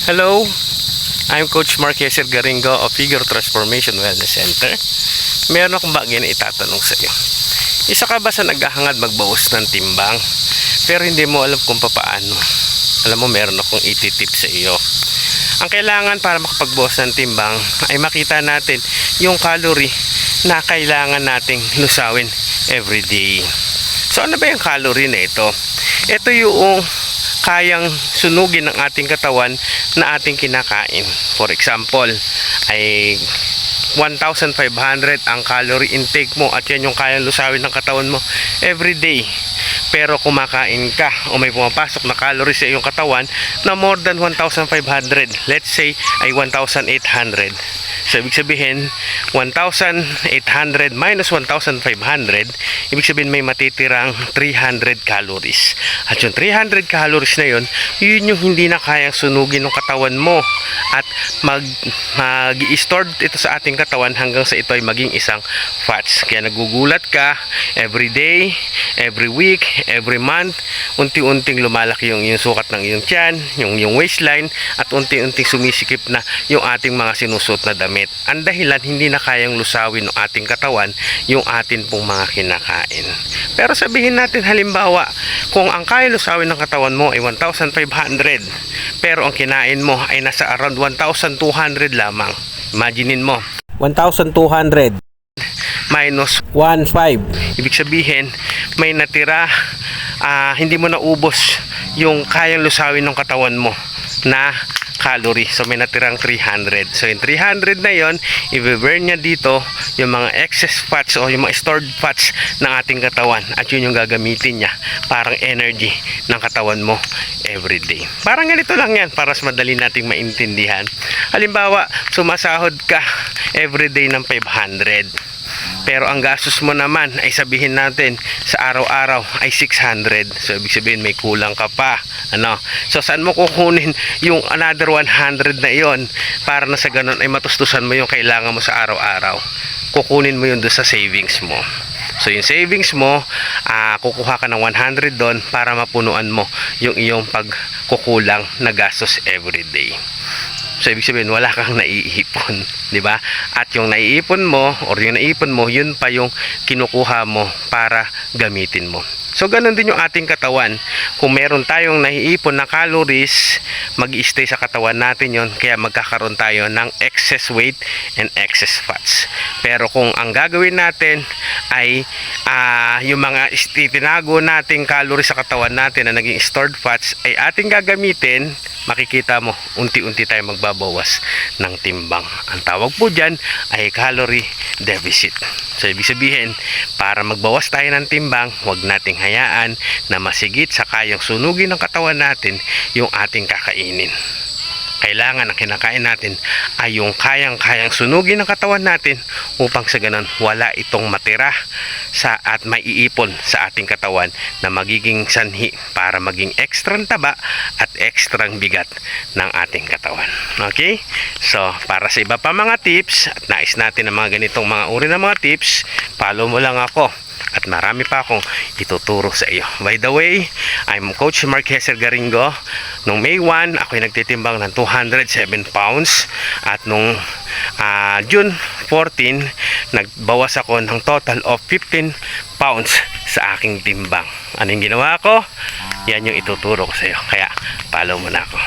Hello, I'm Coach Marquez Garingo of Figure Transformation Wellness Center. Meron akong bagay na itatanong sa iyo. Isa ka ba sa naghahangad magbawas ng timbang pero hindi mo alam kung paano? Alam mo, meron akong iti-tip sa iyo. Ang kailangan para makapagbawas ng timbang ay makita natin yung calorie na kailangan nating lusawin everyday. So ano ba yung calorie na ito? Ito yung kayang sunugin ng ating katawan na ating kinakain. For example, ay 1,500 ang calorie intake mo at yan yung kayang lusawin ng katawan mo everyday. Pero kumakain ka o may pumapasok na calories sa iyong katawan na more than 1,500. Let's say ay 1,800. So ibig sabihin 1,800 minus 1,500, ibig sabihin may matitirang 300 calories. At yung 300 calories na yun yung hindi na kayang sunugin ng katawan mo at mag-i-store ito sa ating katawan hanggang sa ito ay maging isang fats. Kaya nagugulat ka every day, every week, every month, unti-unting lumalaki yung sukat ng iyong tiyan, yung waistline, at unti-unting sumisikip na yung ating mga sinusuot na damit. Ang dahilan, hindi na kayang lusawin ng ating katawan yung atin pong mga kinakain. Pero sabihin natin halimbawa, kung ang kaya lusawin ng katawan mo ay 1,500 pero ang kinain mo ay nasa around 1,200 lamang. Imaginein mo, 1,200 minus 1,500. Ibig sabihin, may natira, hindi mo naubos yung kayang lusawin ng katawan mo na calorie. So may natirang 300. So yung 300 na yon, i-burn niya dito yung mga excess fats o yung mga stored fats ng ating katawan at yun yung gagamitin niya parang energy ng katawan mo everyday. Parang ganito lang yan para mas madali nating maintindihan. Halimbawa, sumasahod ka everyday ng 500. Pero ang gastos mo naman ay sabihin natin sa araw-araw ay 600. So ibig sabihin may kulang ka pa. So saan mo kukunin yung another 100 na iyon para na sa ganun ay matustusan mo yung kailangan mo sa araw-araw? Kukunin mo yun doon sa savings mo. So yung savings mo, kukuha ka ng 100 doon para mapunuan mo yung iyong pagkukulang na gastos everyday. So ibig sabihin wala kang naiipon, di ba? At yung naiipon mo or yung naipon mo, yun pa yung kinukuha mo para gamitin mo. So ganun din yung ating katawan. Kung meron tayong naiipon na calories, mag-i-stay sa katawan natin yon, kaya magkakaroon tayo ng excess weight and excess fats. Pero kung ang gagawin natin ay yung mga tinago nating calories sa katawan natin na naging stored fats ay ating gagamitin, makikita mo unti-unti tayo magbabawas ng timbang. Ang tawag po dyan ay calorie deficit. So ibig sabihin, para magbawas tayo ng timbang, huwag nating hayaan na masigit sa kayang sunugin ng katawan natin yung ating kakainin. Kailangan ang kinakain natin ay yung kayang-kayang sunugin ng katawan natin upang sa ganun wala itong matira at maiipon sa ating katawan na magiging sanhi para maging ekstrang taba at ekstrang bigat ng ating katawan. Okay? So, para sa iba pa mga tips at nais natin ng mga ganitong mga uri ng mga tips, follow mo lang ako. At marami pa akong ituturo sa iyo. By the way, I'm Coach Marquez Garingo. Nung May 1, ako'y nagtitimbang ng 207 pounds. At nung June 14, nagbawas ako ng total of 15 pounds sa aking timbang. Anong ginawa ko? Yan yung ituturo ko sa iyo. Kaya, follow mo na ako.